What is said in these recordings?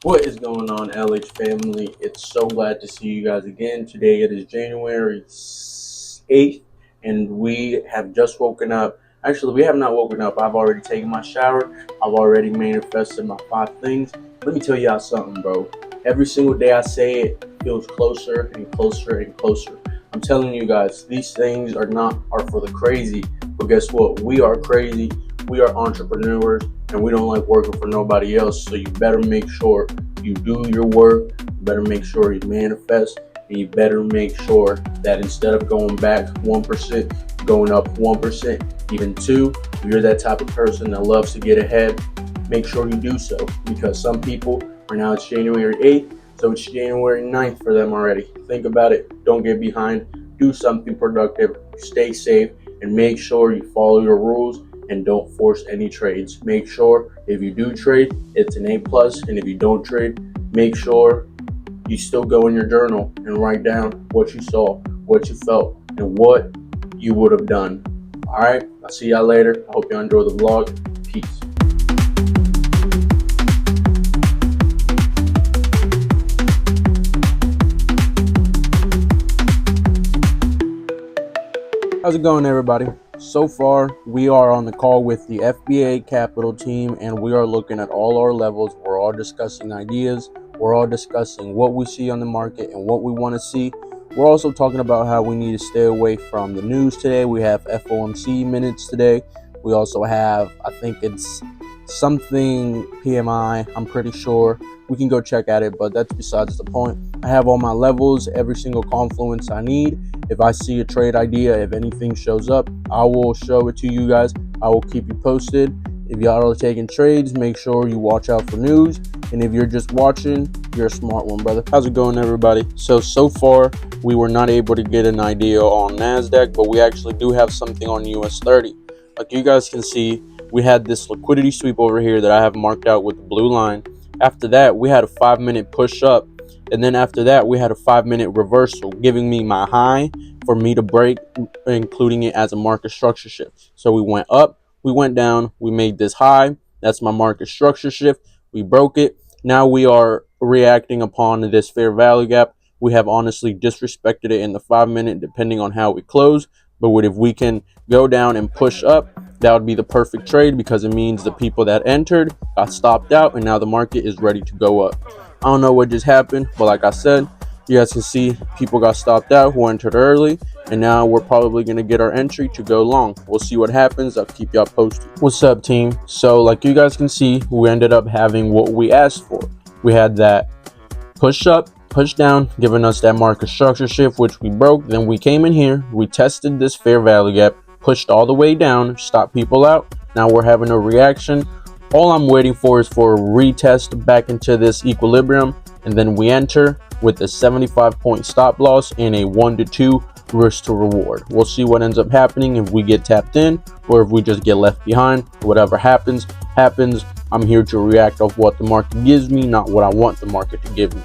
What is going on, LH family? It's so glad to see you guys again. Today it is January 8th, and we have just woken up. Actually, we have not woken up. I've already taken my shower. I've already manifested my 5 things. Let me tell y'all something, bro. Every single day I say it feels closer and closer and closer. I'm telling you guys, these things are for the crazy. But guess what? We are crazy. We are entrepreneurs, and we don't like working for nobody else. So you better make sure you do your work. You better make sure you manifest, and you better make sure that instead of going back 1%, going up 1%, even 2, if you're that type of person that loves to get ahead, make sure you do so, because some people, right now it's January 8th, so it's January 9th for them already. Think about it. Don't get behind. Do something productive. Stay safe, and make sure you follow your rules and don't force any trades. Make sure if you do trade, it's an A plus, and if you don't trade, make sure you still go in your journal and write down what you saw, what you felt, and what you would have done. All right, I'll see y'all later. I hope you enjoy the vlog. Peace. How's it going, everybody? So far, we are on the call with the FBA Capital team, and we are looking at all our levels. We're all discussing ideas. We're all discussing what we see on the market and what we want to see. We're also talking about how we need to stay away from the news today. We have FOMC minutes today. We also have, I think it's something PMI, I'm pretty sure. We can go check at it, but that's besides the point. I have all my levels, every single confluence I need. If I see a trade idea, if anything shows up, I will show it to you guys. I will keep you posted. If y'all are taking trades, make sure you watch out for news. And if you're just watching, you're a smart one, brother. How's it going, everybody? So far, we were not able to get an idea on NASDAQ, but we actually do have something on US 30. Like you guys can see, we had this liquidity sweep over here that I have marked out with the blue line. After that, we had a 5-minute push up. And then after that, we had a 5-minute reversal, giving me my high for me to break, including it as a market structure shift. So we went up, we went down, we made this high. That's my market structure shift. We broke it. Now we are reacting upon this fair value gap. We have honestly disrespected it in the 5-minute, depending on how we close. But if we can go down and push up, that would be the perfect trade, because it means the people that entered got stopped out, and now the market is ready to go up. I don't know what just happened, but like I said, you guys can see people got stopped out who entered early, and now we're probably going to get our entry to go long. We'll see what happens. I'll keep y'all posted. What's up, team? So like you guys can see, we ended up having what we asked for. We had that push up, push down, giving us that market structure shift, which we broke. Then we came in here, we tested this fair value gap, pushed all the way down, stopped people out. Now we're having a reaction. All I'm waiting for is for a retest back into this equilibrium, and then we enter with a 75-point stop loss and a 1 to 2 risk to reward. We'll see what ends up happening, if we get tapped in or if we just get left behind. Whatever happens. I'm here to react off what the market gives me, not what I want the market to give me.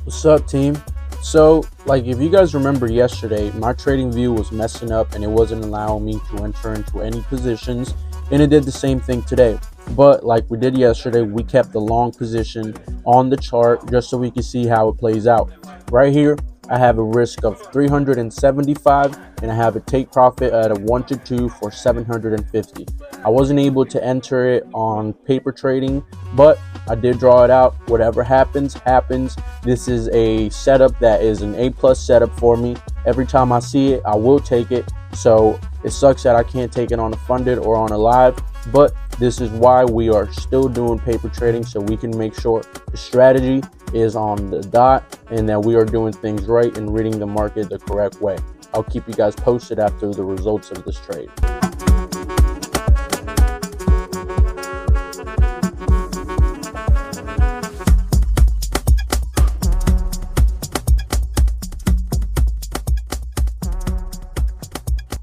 What's up, team? So, like, if you guys remember yesterday, my trading view was messing up and it wasn't allowing me to enter into any positions, and it did the same thing today. But like we did yesterday, we kept the long position on the chart just so we can see how it plays out. Right here, I have a risk of 375, and I have a take profit at a 1 to 2 for 750. I wasn't able to enter it on paper trading, but I did draw it out. Whatever happens, happens. This is a setup that is an A plus setup for me. Every time I see it, I will take it. So it sucks that I can't take it on a funded or on a live, but this is why we are still doing paper trading, so we can make sure the strategy is on the dot and that we are doing things right and reading the market the correct way. I'll keep you guys posted after the results of this trade.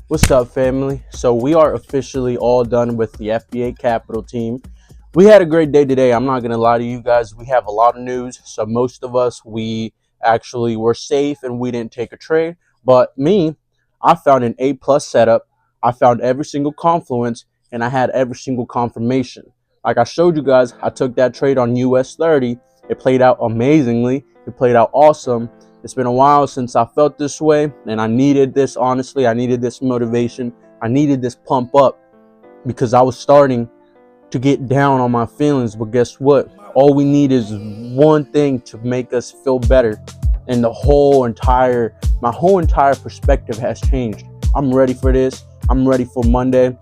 What's up, family? So we are officially all done with the FBA Capital team. We had a great day today. I'm not going to lie to you guys. We have a lot of news. So most of us, we actually were safe and we didn't take a trade. But me, I found an A plus setup. I found every single confluence, and I had every single confirmation. Like I showed you guys, I took that trade on US 30. It played out amazingly. It played out awesome. It's been a while since I felt this way, and I needed this, honestly. I needed this motivation. I needed this pump up because I was starting to get down on my feelings. But guess what? All we need is one thing to make us feel better. And my whole entire perspective has changed. I'm ready for this. I'm ready for Monday.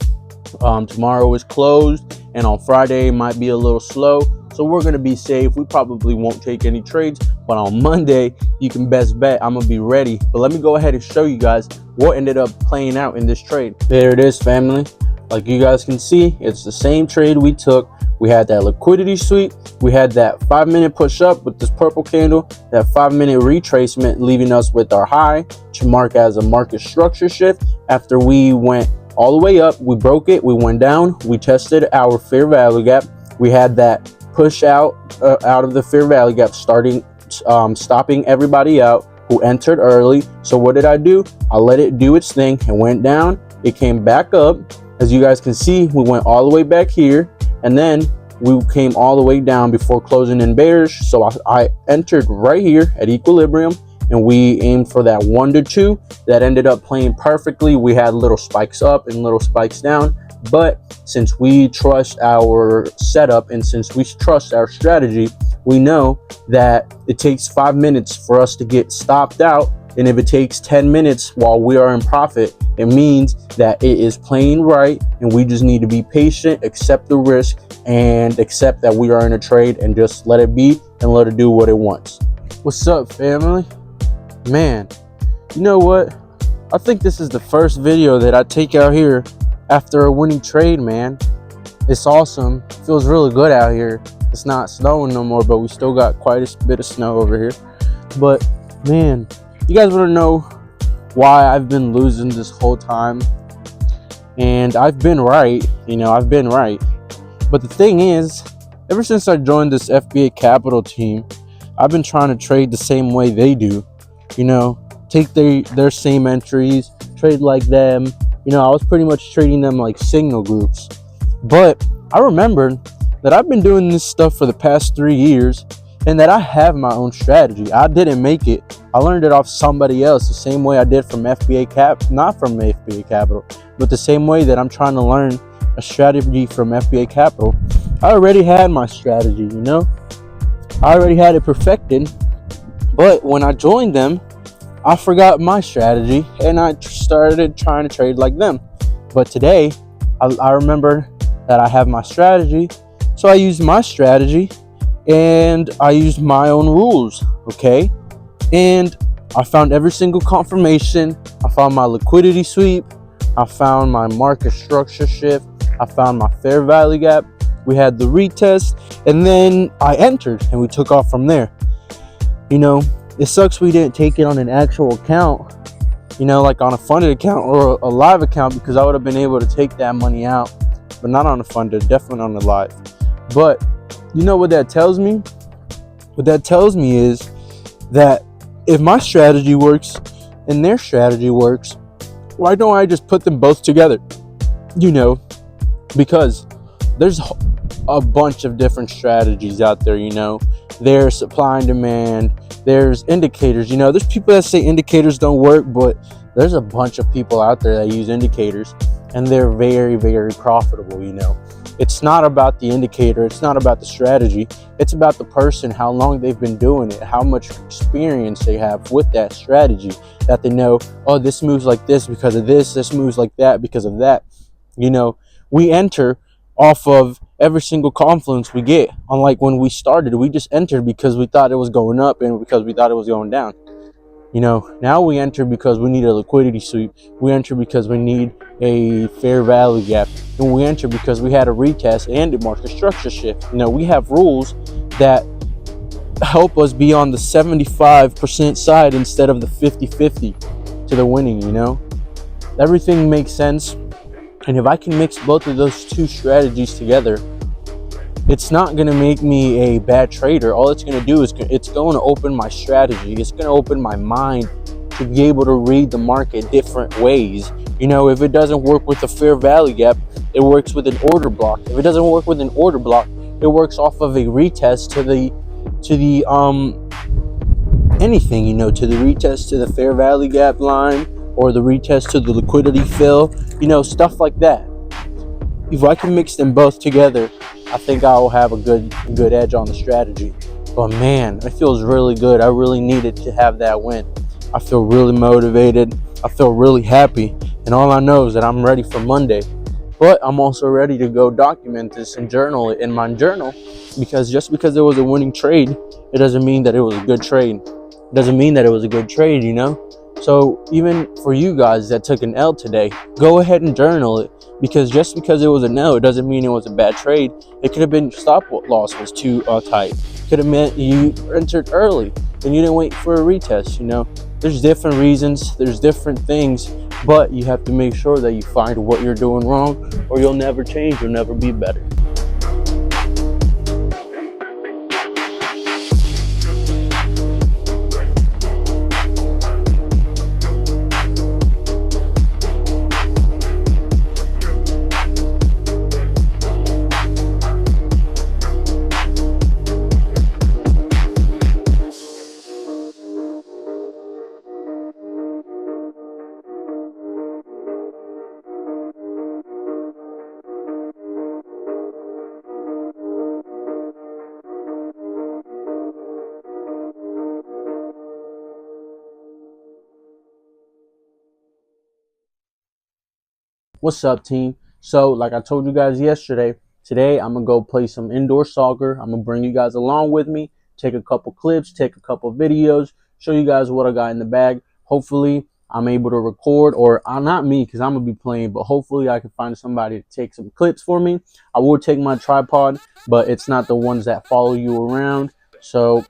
Tomorrow is closed, and on Friday it might be a little slow. So we're going to be safe. We probably won't take any trades, but on Monday, you can best bet I'm going to be ready. But let me go ahead and show you guys what ended up playing out in this trade. There it is, family. Like you guys can see, it's the same trade we took. We had that liquidity sweep. We had that 5-minute push up with this purple candle, that 5-minute retracement, leaving us with our high to mark as a market structure shift. After we went all the way up, we broke it, we went down, we tested our fair value gap. We had that push out of the fair value gap, stopping everybody out who entered early. So what did I do? I let it do its thing and went down. It came back up. As you guys can see, we went all the way back here, and then we came all the way down before closing in bearish. So I entered right here at equilibrium, and we aimed for that 1 to 2. That ended up playing perfectly. We had little spikes up and little spikes down, but since we trust our setup and since we trust our strategy, we know that it takes 5 minutes for us to get stopped out. And if it takes 10 minutes while we are in profit, it means that it is playing right, and we just need to be patient, accept the risk, and accept that we are in a trade, and just let it be and let it do what it wants. What's up, family? Man, you know what? I think this is the first video that I take out here after a winning trade, man. It's awesome. Feels really good out here. It's not snowing no more, but we still got quite a bit of snow over here. But man, you guys want to know why I've been losing this whole time? And I've been right, I've been right. But the thing is, ever since I joined this FBA Capital team, I've been trying to trade the same way they do. Take their same entries, trade like them. I was pretty much trading them like signal groups. But I remembered that I've been doing this stuff for the past 3 years, and that I have my own strategy. I didn't make it. I learned it off somebody else, the same way I did from not from FBA Capital, but the same way that I'm trying to learn a strategy from FBA Capital. I already had my strategy, I already had it perfected. But when I joined them, I forgot my strategy and I started trying to trade like them. But today, I remember that I have my strategy, so I used my strategy and I used my own rules, okay? And I found every single confirmation. I found my liquidity sweep. I found my market structure shift. I found my fair value gap. We had the retest, and then I entered and we took off from there. It sucks we didn't take it on an actual account, like on a funded account or a live account, because I would have been able to take that money out, but not on a funded, definitely on the live. But you know what that tells me? What that tells me is that if my strategy works and their strategy works, why don't I just put them both together? Because there's a bunch of different strategies out there, There's supply and demand, there's indicators, there's people that say indicators don't work, but there's a bunch of people out there that use indicators, and they're very, very profitable, It's not about the indicator, it's not about the strategy, it's about the person, how long they've been doing it, how much experience they have with that strategy, that they know, oh, this moves like this because of this moves like that because of that. We enter off of every single confluence we get. Unlike when we started, we just entered because we thought it was going up and because we thought it was going down. Now we enter because we need a liquidity sweep. We enter because we need a fair value gap. And we enter because we had a retest and a market structure shift. We have rules that help us be on the 75% side instead of the 50-50 to the winning, Everything makes sense. And if I can mix both of those two strategies together, it's not going to make me a bad trader. All it's going to do is it's going to open my strategy. It's going to open my mind to be able to read the market different ways. If it doesn't work with a fair value gap, it works with an order block. If it doesn't work with an order block, it works off of a retest to the to the anything, to the retest to the fair value gap line, or the retest to the liquidity fill, stuff like that. If I can mix them both together, I think I'll have a good edge on the strategy. But man, it feels really good. I really needed to have that win. I feel really motivated. I feel really happy. And all I know is that I'm ready for Monday. But I'm also ready to go document this and journal it in my journal, because just because it was a winning trade, it doesn't mean that it was a good trade. It doesn't mean that it was a good trade, So even for you guys that took an L today, go ahead and journal it, because just because it was an L, it doesn't mean it was a bad trade. It could have been your stop loss was too tight. Could have meant you entered early and you didn't wait for a retest. There's different reasons, there's different things, but you have to make sure that you find what you're doing wrong, or you'll never change, you'll never be better. What's up, team? So, like I told you guys yesterday, today I'm going to go play some indoor soccer. I'm going to bring you guys along with me, take a couple clips, take a couple videos, show you guys what I got in the bag. Hopefully, I'm able to record, or not me, because I'm going to be playing, but hopefully I can find somebody to take some clips for me. I will take my tripod, but it's not the ones that follow you around. So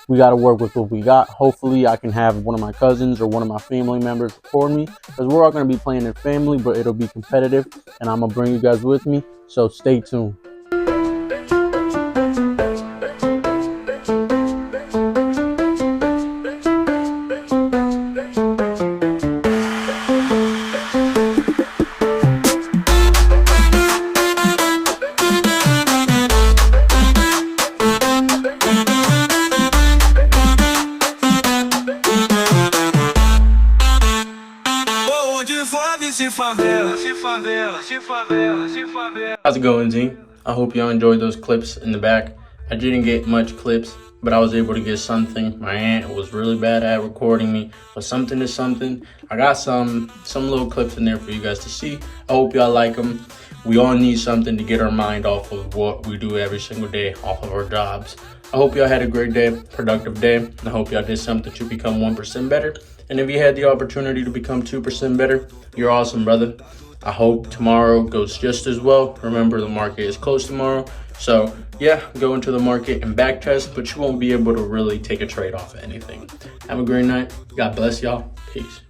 we got to work with what we got. Hopefully I can have one of my cousins or one of my family members record me, because we're all going to be playing in family, but it'll be competitive, and I'm going to bring you guys with me, so stay tuned. How's it going, team? I hope y'all enjoyed those clips in the back. I didn't get much clips, but I was able to get something. My aunt was really bad at recording me, but something is something. I got some little clips in there for you guys to see. I hope y'all like them. We all need something to get our mind off of what we do every single day, off of our jobs. I hope y'all had a great day, productive day. I hope y'all did something to become 1% better. And if you had the opportunity to become 2% better, you're awesome, brother. I hope tomorrow goes just as well. Remember, the market is closed tomorrow. So yeah, go into the market and back test, but you won't be able to really take a trade off of anything. Have a great night. God bless y'all. Peace.